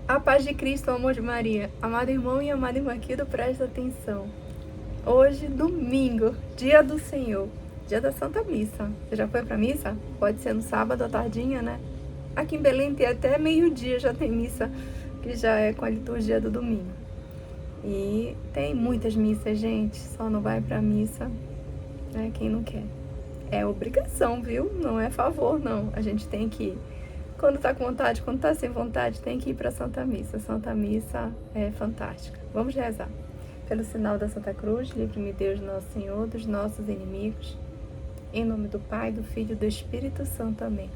A paz de Cristo, o amor de Maria. Amado irmão e amada irmã Quildo, presta atenção. Hoje, domingo, dia do Senhor, dia da Santa Missa. Você já foi pra missa? Pode ser no sábado à tardinha, né? Aqui em Belém tem até meio-dia, já tem missa, que já é com a liturgia do domingo. E tem muitas missas, gente, só não vai pra missa, né, quem não quer. É obrigação, viu? Não é favor, não. A gente tem que ir. Quando tá com vontade, quando tá sem vontade, tem que ir pra Santa Missa. Santa Missa é fantástica. Vamos rezar. Pelo sinal da Santa Cruz, livre-me Deus, nosso Senhor, dos nossos inimigos. Em nome do Pai, do Filho e do Espírito Santo. Amém.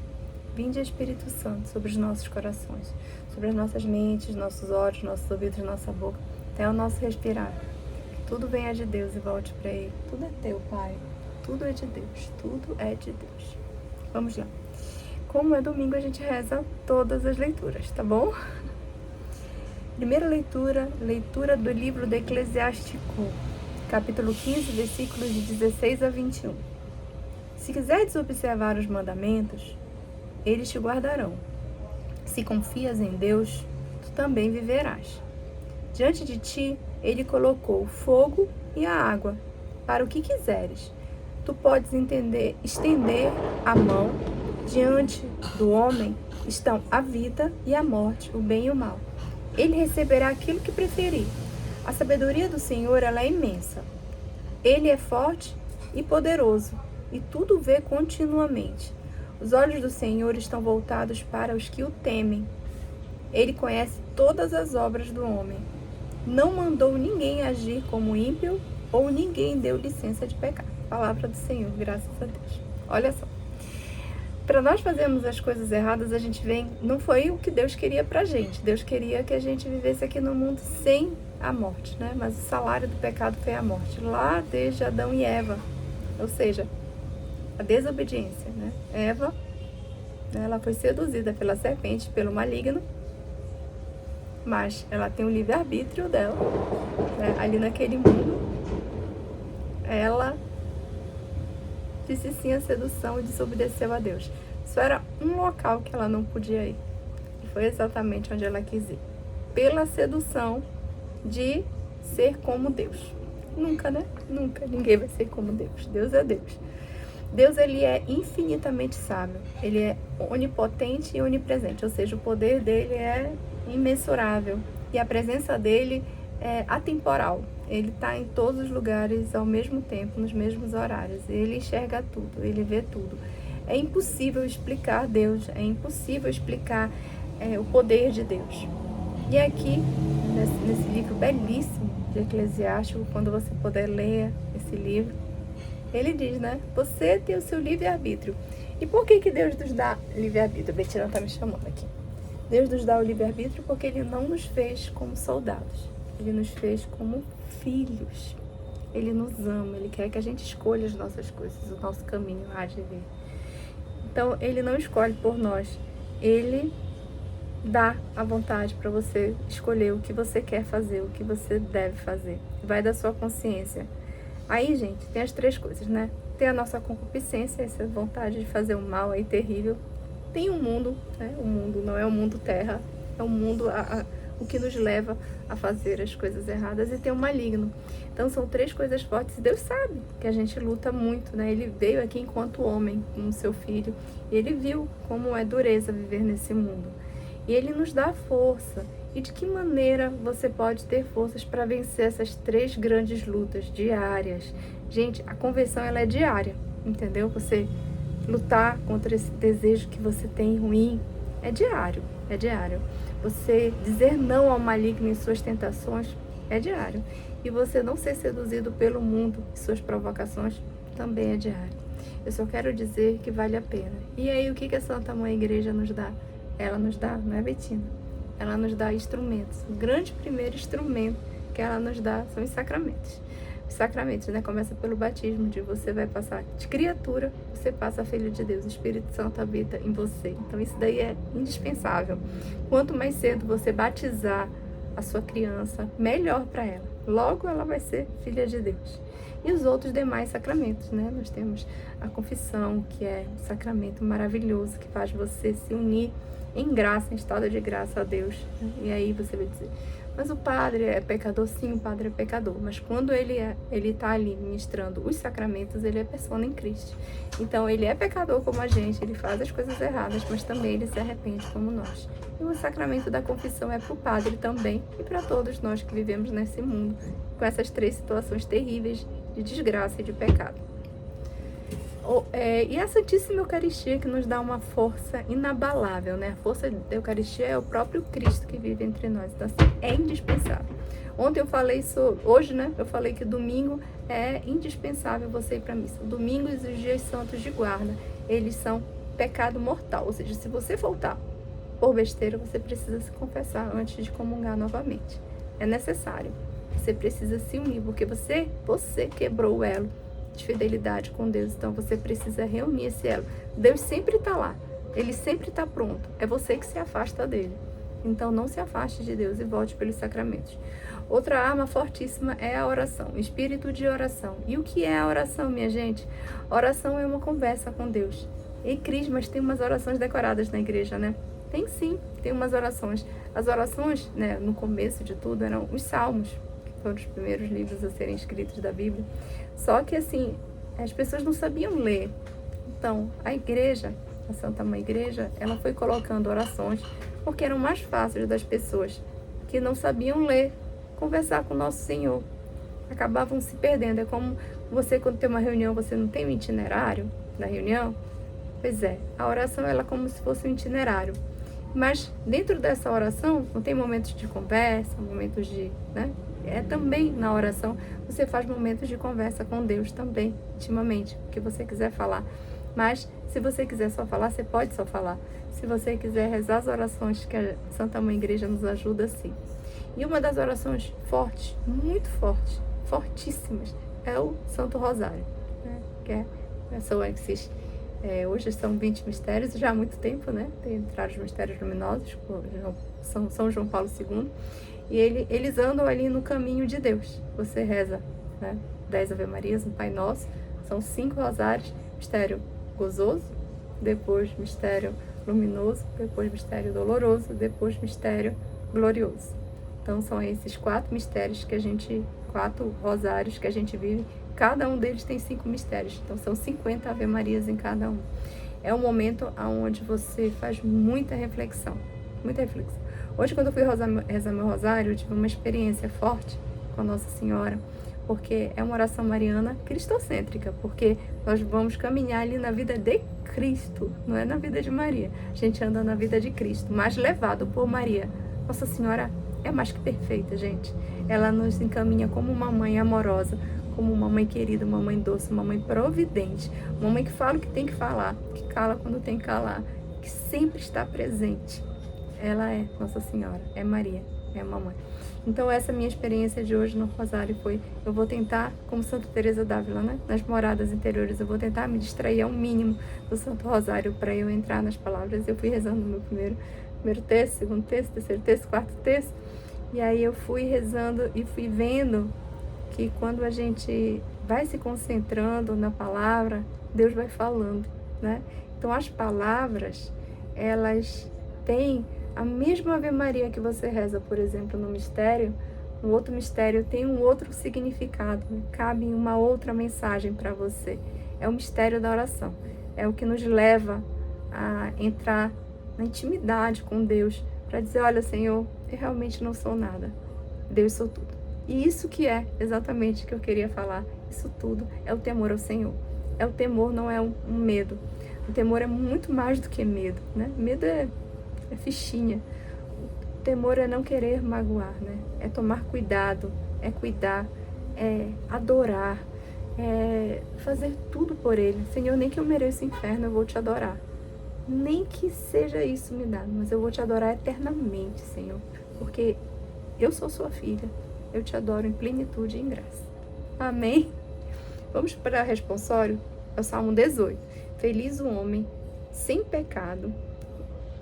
Vinde, Espírito Santo, sobre os nossos corações, sobre as nossas mentes, nossos olhos, nossos ouvidos, nossa boca, até o nosso respirar. Tudo venha de Deus e volte para Ele. Tudo é teu, Pai. Tudo é de Deus. Tudo é de Deus. Vamos lá. Como é domingo, a gente reza todas as leituras, tá bom? Primeira leitura, leitura do livro do Eclesiástico, capítulo 15, versículos de 16 a 21. Se quiseres observar os mandamentos, eles te guardarão. Se confias em Deus, tu também viverás. Diante de ti, Ele colocou o fogo e a água, para o que quiseres. Tu podes estender a mão. Diante do homem estão a vida e a morte, o bem e o mal. Ele receberá aquilo que preferir. A sabedoria do Senhor, ela é imensa. Ele é forte e poderoso, e tudo vê continuamente. Os olhos do Senhor estão voltados para os que o temem. Ele conhece todas as obras do homem. Não mandou ninguém agir como ímpio, ou ninguém deu licença de pecar. Palavra do Senhor, graças a Deus. Olha só. Para nós fazermos as coisas erradas, a gente vem... Não foi o que Deus queria pra gente. Deus queria que a gente vivesse aqui no mundo sem a morte, né? Mas o salário do pecado foi a morte. Lá desde Adão e Eva. Ou seja, a desobediência, né? Eva, ela foi seduzida pela serpente, pelo maligno. Mas ela tem o livre-arbítrio dela, né? Ali naquele mundo, ela disse sim à sedução e desobedeceu a Deus. Isso era um local que ela não podia ir. E foi exatamente onde ela quis ir. Pela sedução de ser como Deus. Nunca, né? Nunca. Ninguém vai ser como Deus. Deus é Deus. Deus, ele é infinitamente sábio. Ele é onipotente e onipresente. Ou seja, o poder dele é imensurável. E a presença dele é atemporal. Ele está em todos os lugares ao mesmo tempo, nos mesmos horários. Ele enxerga tudo, ele vê tudo. É impossível explicar Deus, é impossível explicar o poder de Deus. E aqui, nesse livro belíssimo de Eclesiástico, quando você puder ler esse livro, ele diz, né? Você tem o seu livre-arbítrio. E por que Deus nos dá livre-arbítrio? Betina está me chamando aqui. Deus nos dá o livre-arbítrio porque Ele não nos fez como soldados. Ele nos fez como filhos. Ele nos ama, Ele quer que a gente escolha as nossas coisas, o nosso caminho a de ver. Então, Ele não escolhe por nós. Ele dá a vontade para você escolher o que você quer fazer, o que você deve fazer. Vai da sua consciência. Aí, gente, tem as três coisas, né? Tem a nossa concupiscência, essa vontade de fazer o mal aí terrível. Tem um mundo, né? O mundo não é o mundo terra, é o mundo o que nos leva a fazer as coisas erradas, e tem o maligno. Então são três coisas fortes. Deus sabe que a gente luta muito, né? Ele veio aqui enquanto homem, como seu filho, e ele viu como é dureza viver nesse mundo. E ele nos dá força. E de que maneira você pode ter forças para vencer essas três grandes lutas diárias? Gente, a conversão, ela é diária, entendeu? Você lutar contra esse desejo que você tem ruim é diário, é diário. Você dizer não ao maligno em suas tentações é diário. E você não ser seduzido pelo mundo e suas provocações também é diário. Eu só quero dizer que vale a pena. E aí, o que a Santa Mãe Igreja nos dá? Ela nos dá, não é, Betina? Ela nos dá instrumentos. O grande primeiro instrumento que ela nos dá são os sacramentos. Os sacramentos, né? Começa pelo batismo, de você vai passar de criatura, você passa a filho de Deus. O Espírito Santo habita em você. Então isso daí é indispensável. Quanto mais cedo você batizar a sua criança, melhor para ela. Logo ela vai ser filha de Deus. E os outros demais sacramentos, né? Nós temos a confissão, que é um sacramento maravilhoso, que faz você se unir em graça, em estado de graça a Deus. E aí você vai dizer, mas o padre é pecador? Sim, o padre é pecador, mas quando ele está ali ministrando os sacramentos, ele é persona em Cristo. Então ele é pecador como a gente, ele faz as coisas erradas, mas também ele se arrepende como nós. E o sacramento da confissão é para o padre também e para todos nós que vivemos nesse mundo, com essas 3 situações terríveis de desgraça e de pecado. E a Santíssima Eucaristia, que nos dá uma força inabalável, né? A força da Eucaristia é o próprio Cristo que vive entre nós, então assim, é indispensável. Ontem eu falei isso, hoje, né? Eu falei que domingo é indispensável você ir para a missa. Domingos e os dias santos de guarda, eles são pecado mortal, ou seja, se você faltar por besteira, você precisa se confessar antes de comungar novamente. É necessário. Você precisa se unir, porque você quebrou o elo de fidelidade com Deus, então você precisa reunir esse elo. Deus sempre está lá, Ele sempre está pronto, é você que se afasta dele. Então não se afaste de Deus e volte pelos sacramentos. Outra arma fortíssima é a oração, o espírito de oração. E o que é a oração, minha gente? Oração é uma conversa com Deus. Em Crismas tem umas orações decoradas na igreja, né? Tem sim, tem umas orações. As orações, né, no começo de tudo, eram os salmos, que foram os primeiros livros a serem escritos da Bíblia. Só que, assim, as pessoas não sabiam ler. Então, a igreja, a Santa Mãe Igreja, ela foi colocando orações porque eram mais fáceis das pessoas que não sabiam ler, conversar com o nosso Senhor. Acabavam se perdendo. É como você, quando tem uma reunião, você não tem um itinerário da reunião? Pois é, a oração ela é como se fosse um itinerário. Mas dentro dessa oração, não tem momentos de conversa, momentos de, né? Também na oração, você faz momentos de conversa com Deus também, intimamente, o que você quiser falar. Mas, se você quiser só falar, você pode só falar. Se você quiser rezar as orações que a Santa Mãe Igreja nos ajuda, sim. E uma das orações fortes, muito fortes, fortíssimas, é o Santo Rosário, né? Que são esses... hoje são 20 mistérios, já há muito tempo, né? Tem entrado os mistérios luminosos, São João Paulo II, e eles andam ali no caminho de Deus. Você reza, né? 10 Ave Marias, um Pai Nosso, são 5 rosários, mistério gozoso, depois mistério luminoso, depois mistério doloroso, depois mistério glorioso. Então são esses 4 mistérios que 4 rosários que a gente vive. Cada um deles tem 5 mistérios, então são 50 Ave Marias em cada um. É um momento onde você faz muita reflexão, muita reflexão. Hoje, quando eu fui rezar meu rosário, eu tive uma experiência forte com Nossa Senhora, porque é uma oração mariana cristocêntrica, porque nós vamos caminhar ali na vida de Cristo, não é na vida de Maria. A gente anda na vida de Cristo, mas levado por Maria. Nossa Senhora é mais que perfeita, gente. Ela nos encaminha como uma mãe amorosa, como uma mãe querida, uma mãe doce, uma mãe providente, uma mãe que fala o que tem que falar, que cala quando tem que calar, que sempre está presente. Ela é Nossa Senhora, é Maria, é mamãe. Então essa minha experiência de hoje no Rosário foi, eu vou tentar, como Santa Teresa d'Ávila, né? Nas moradas interiores, eu vou tentar me distrair ao mínimo do Santo Rosário para eu entrar nas palavras. Eu fui rezando o meu primeiro terço, segundo terço, terceiro terço, quarto terço, e aí eu fui rezando e fui vendo que quando a gente vai se concentrando na palavra, Deus vai falando, né? Então as palavras, elas têm a mesma Ave Maria que você reza, por exemplo, no mistério, um outro mistério tem um outro significado, né? Cabe uma outra mensagem para você. É o mistério da oração, é o que nos leva a entrar na intimidade com Deus, para dizer, olha, Senhor, eu realmente não sou nada, Deus sou tudo. E isso que é exatamente o que eu queria falar, isso tudo é o temor ao Senhor. É o temor, não é um medo. O temor é muito mais do que medo, né? Medo é fichinha. O temor é não querer magoar, né? É tomar cuidado, é cuidar, é adorar, é fazer tudo por Ele. Senhor, nem que eu mereça o inferno, eu vou te adorar. Nem que seja isso me dado, mas eu vou te adorar eternamente, Senhor. Porque eu sou sua filha. Eu te adoro em plenitude e em graça. Amém? Vamos para o responsório? É o Salmo 18. Feliz o homem sem pecado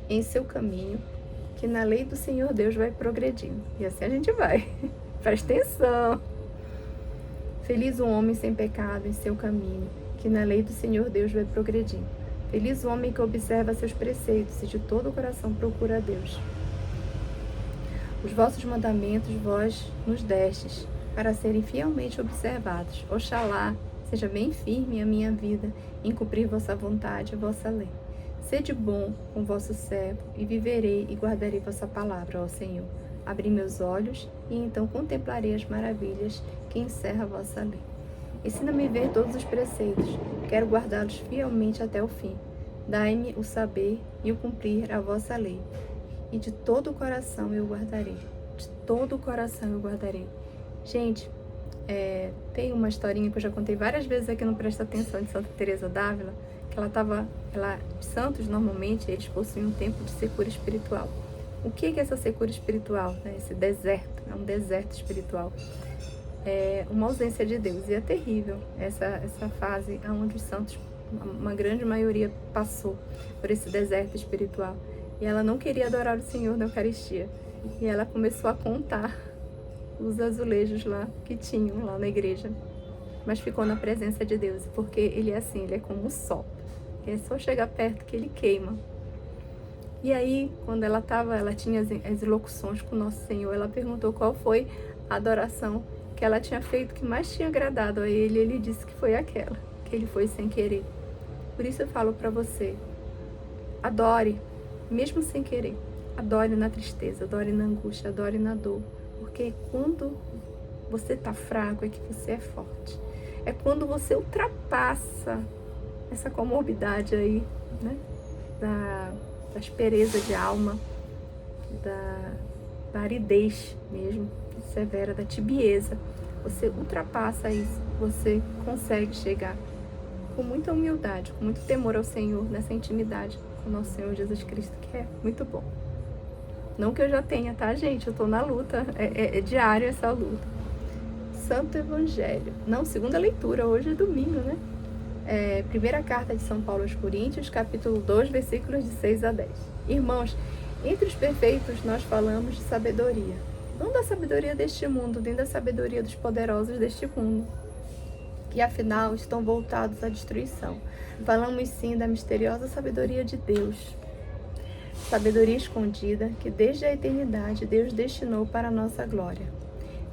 em seu caminho, que na lei do Senhor Deus vai progredindo. E assim a gente vai. Presta atenção. Feliz o homem sem pecado em seu caminho, que na lei do Senhor Deus vai progredindo. Feliz o homem que observa seus preceitos e de todo o coração procura a Deus. Os vossos mandamentos vós nos destes, para serem fielmente observados. Oxalá seja bem firme a minha vida em cumprir vossa vontade e vossa lei. Sede bom com vosso servo, e viverei e guardarei vossa palavra, ó Senhor. Abri meus olhos, e então contemplarei as maravilhas que encerra a vossa lei. Ensina-me a ver todos os preceitos, quero guardá-los fielmente até o fim. Dai-me o saber e o cumprir a vossa lei. E de todo o coração eu guardarei. De todo o coração eu guardarei. Gente, tem uma historinha que eu já contei várias vezes aqui no Presta Atenção, de Santa Teresa d'Ávila, que santos, normalmente, eles possuem um tempo de secura espiritual. O que é essa secura espiritual? Esse deserto, é um deserto espiritual. É uma ausência de Deus, e é terrível essa fase onde os santos, uma grande maioria, passou por esse deserto espiritual. E ela não queria adorar o Senhor na Eucaristia. E ela começou a contar os azulejos lá que tinham lá na igreja. Mas ficou na presença de Deus, porque ele é assim, ele é como o sol. É só chegar perto que ele queima. E aí, quando ela tinha as locuções com o Nosso Senhor, ela perguntou qual foi a adoração que ela tinha feito que mais tinha agradado a ele. Ele disse que foi aquela, que ele foi sem querer. Por isso eu falo para você, adore, mesmo sem querer. Adore na tristeza, adore na angústia, adore na dor. Porque quando você está fraco é que você é forte. É quando você ultrapassa essa comorbidade aí, né? Da aspereza de alma, da aridez mesmo, severa, da tibieza. Você ultrapassa isso, você consegue chegar com muita humildade, com muito temor ao Senhor, nessa intimidade com o nosso Senhor Jesus Cristo, que é muito bom. Não que eu já tenha, tá, gente? Eu tô na luta, é diário essa luta. Santo Evangelho. Não, segunda leitura, hoje é domingo, né? Primeira carta de São Paulo aos Coríntios, capítulo 2, versículos de 6 a 10. Irmãos, entre os perfeitos nós falamos de sabedoria. Não da sabedoria deste mundo, nem da sabedoria dos poderosos deste mundo, que afinal estão voltados à destruição. Falamos sim da misteriosa sabedoria de Deus. Sabedoria escondida que desde a eternidade Deus destinou para a nossa glória.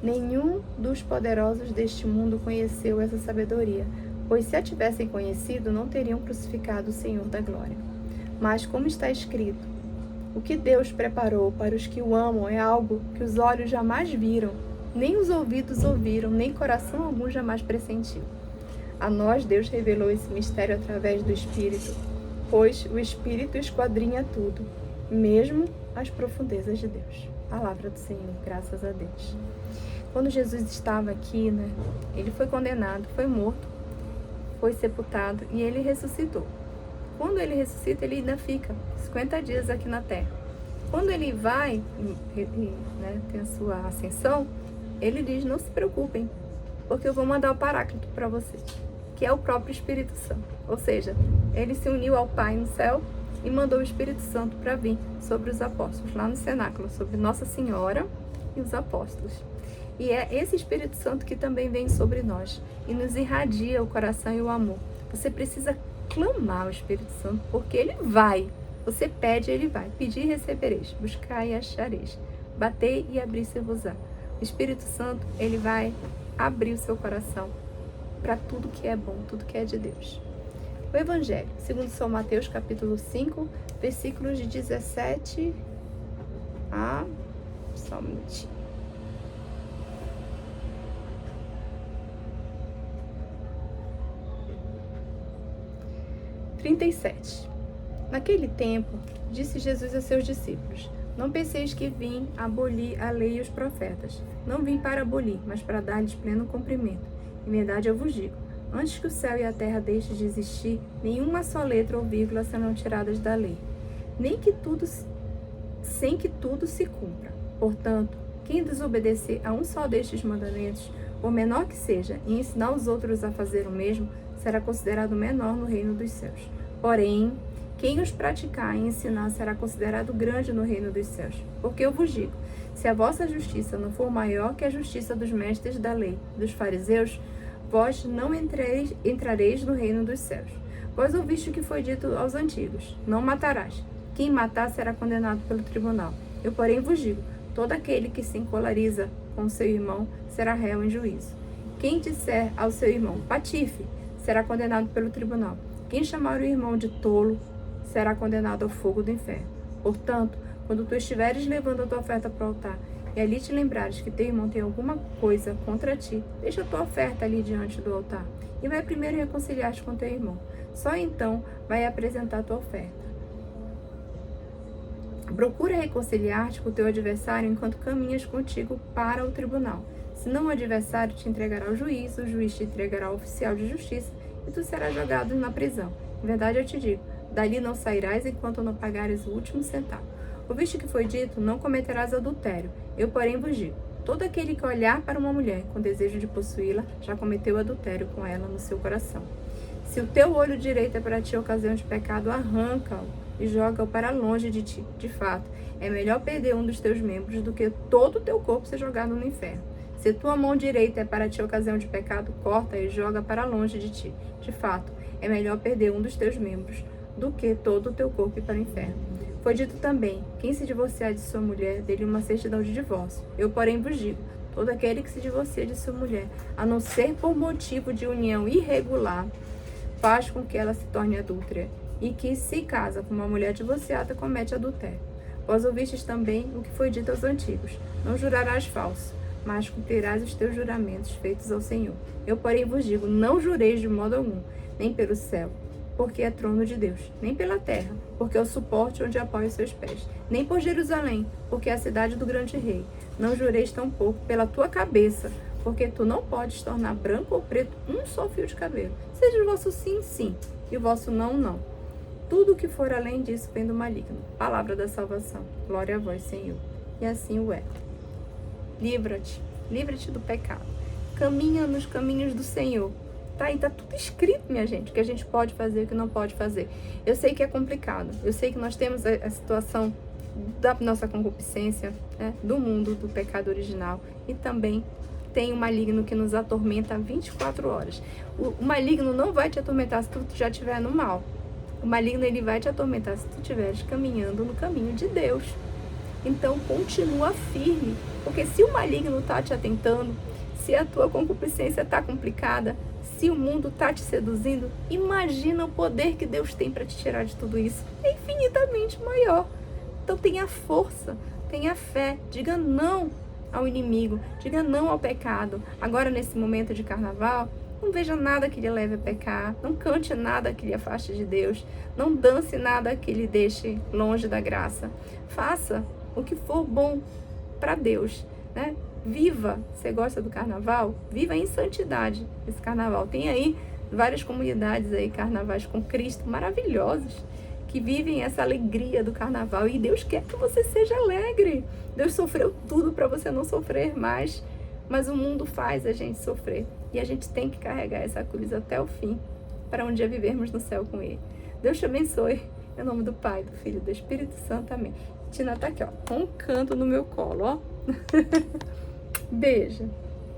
Nenhum dos poderosos deste mundo conheceu essa sabedoria, pois se a tivessem conhecido, não teriam crucificado o Senhor da glória. Mas, como está escrito, o que Deus preparou para os que o amam é algo que os olhos jamais viram, nem os ouvidos ouviram, nem coração algum jamais pressentiu. A nós Deus revelou esse mistério através do Espírito, pois o Espírito esquadrinha tudo, mesmo as profundezas de Deus. Palavra do Senhor, graças a Deus. Quando Jesus estava aqui, né, ele foi condenado, foi morto, foi sepultado e ele ressuscitou. Quando ele ressuscita, ele ainda fica 50 dias aqui na terra. Quando ele vai, né, tem a sua ascensão, ele diz, não se preocupem, porque eu vou mandar o Paráclito para vocês, que é o próprio Espírito Santo. Ou seja, ele se uniu ao Pai no céu e mandou o Espírito Santo para vir sobre os apóstolos, lá no cenáculo, sobre Nossa Senhora e os apóstolos. E é esse Espírito Santo que também vem sobre nós e nos irradia o coração e o amor. Você precisa clamar o Espírito Santo, porque ele vai. Você pede, ele vai. Pedir e recebereis. Buscar e achareis. Batei e abrir-se-vos-á. O Espírito Santo, ele vai abrir o seu coração para tudo que é bom, tudo que é de Deus. O Evangelho, segundo São Mateus, capítulo 5, versículos de 17 a... Só um minutinho. 37. Naquele tempo, disse Jesus a seus discípulos, não penseis que vim abolir a lei e os profetas. Não vim para abolir, mas para dar-lhes pleno cumprimento. Em verdade eu vos digo, antes que o céu e a terra deixem de existir, nenhuma só letra ou vírgula serão tiradas da lei, sem que tudo se cumpra. Portanto, quem desobedecer a um só destes mandamentos, por menor que seja, e ensinar os outros a fazer o mesmo, será considerado menor no reino dos céus. Porém, quem os praticar e ensinar será considerado grande no reino dos céus. Porque eu vos digo, se a vossa justiça não for maior que a justiça dos mestres da lei, dos fariseus, vós não entrareis no reino dos céus. Pois ouviste o que foi dito aos antigos: não matarás. Quem matar será condenado pelo tribunal. Eu, porém, vos digo: todo aquele que se encoleriza com seu irmão será réu em juízo. Quem disser ao seu irmão: patife, será condenado pelo tribunal. Quem chamar o irmão de tolo será condenado ao fogo do inferno. Portanto, quando tu estiveres levando a tua oferta para o altar, e ali te lembrares que teu irmão tem alguma coisa contra ti, deixa a tua oferta ali diante do altar, e vai primeiro reconciliar-te com teu irmão. Só então vai apresentar a tua oferta. Procura reconciliar-te com o teu adversário enquanto caminhas contigo para o tribunal. Senão o adversário te entregará ao juiz, o juiz te entregará ao oficial de justiça, e tu serás jogado na prisão. Em verdade eu te digo, dali não sairás enquanto não pagares o último centavo. Ouviste que foi dito: não cometerás adultério. Eu, porém, vos digo: todo aquele que olhar para uma mulher com desejo de possuí-la, já cometeu adultério com ela no seu coração. Se o teu olho direito é para ti ocasião de pecado, arranca-o e joga-o para longe de ti. De fato, é melhor perder um dos teus membros do que todo o teu corpo ser jogado no inferno. Se tua mão direita é para ti ocasião de pecado, corta e joga para longe de ti. De fato, é melhor perder um dos teus membros do que todo o teu corpo ir para o inferno. Foi dito também: quem se divorciar de sua mulher, dê-lhe uma certidão de divórcio. Eu, porém, vos digo: todo aquele que se divorcia de sua mulher, a não ser por motivo de união irregular, faz com que ela se torne adúltera, e que se casa com uma mulher divorciada, comete adultério. Vós ouvistes também o que foi dito aos antigos: não jurarás falso, mas cumprirás os teus juramentos feitos ao Senhor. Eu, porém, vos digo: não jureis de modo algum, nem pelo céu, porque é trono de Deus, nem pela terra, porque é o suporte onde apoia os seus pés, nem por Jerusalém, porque é a cidade do grande rei. Não jureis tampouco pela tua cabeça, porque tu não podes tornar branco ou preto um só fio de cabelo. Seja o vosso sim, sim, e o vosso não, não. Tudo o que for além disso vem do maligno. Palavra da salvação. Glória a vós, Senhor. E assim o é. Livra-te do pecado. Caminha nos caminhos do Senhor. Tá aí, tá tudo escrito, minha gente, o que a gente pode fazer e o que não pode fazer. Eu sei que é complicado. Eu sei que nós temos a situação da nossa concupiscência, né, do mundo, do pecado original, e também tem o maligno que nos atormenta 24 horas. O maligno não vai te atormentar se tu já estiver no mal. O maligno, ele vai te atormentar se tu estiveres caminhando no caminho de Deus. Então, continua firme, porque se o maligno está te atentando, se a tua concupiscência está complicada, se o mundo está te seduzindo, imagina o poder que Deus tem para te tirar de tudo isso. É infinitamente maior. Então, tenha força, tenha fé, diga não ao inimigo, diga não ao pecado. Agora, nesse momento de carnaval, não veja nada que lhe leve a pecar, não cante nada que lhe afaste de Deus, não dance nada que lhe deixe longe da graça. Faça o que for bom para Deus, né? Viva, você gosta do carnaval? Viva em santidade esse carnaval. Tem aí várias comunidades aí, carnavais com Cristo, maravilhosos, que vivem essa alegria do carnaval. E Deus quer que você seja alegre. Deus sofreu tudo para você não sofrer mais, mas o mundo faz a gente sofrer. E a gente tem que carregar essa cruz até o fim, para um dia vivermos no céu com Ele. Deus te abençoe. Em nome do Pai, do Filho e do Espírito Santo. Amém. Tina tá aqui, ó, com um canto no meu colo, ó. Beijo.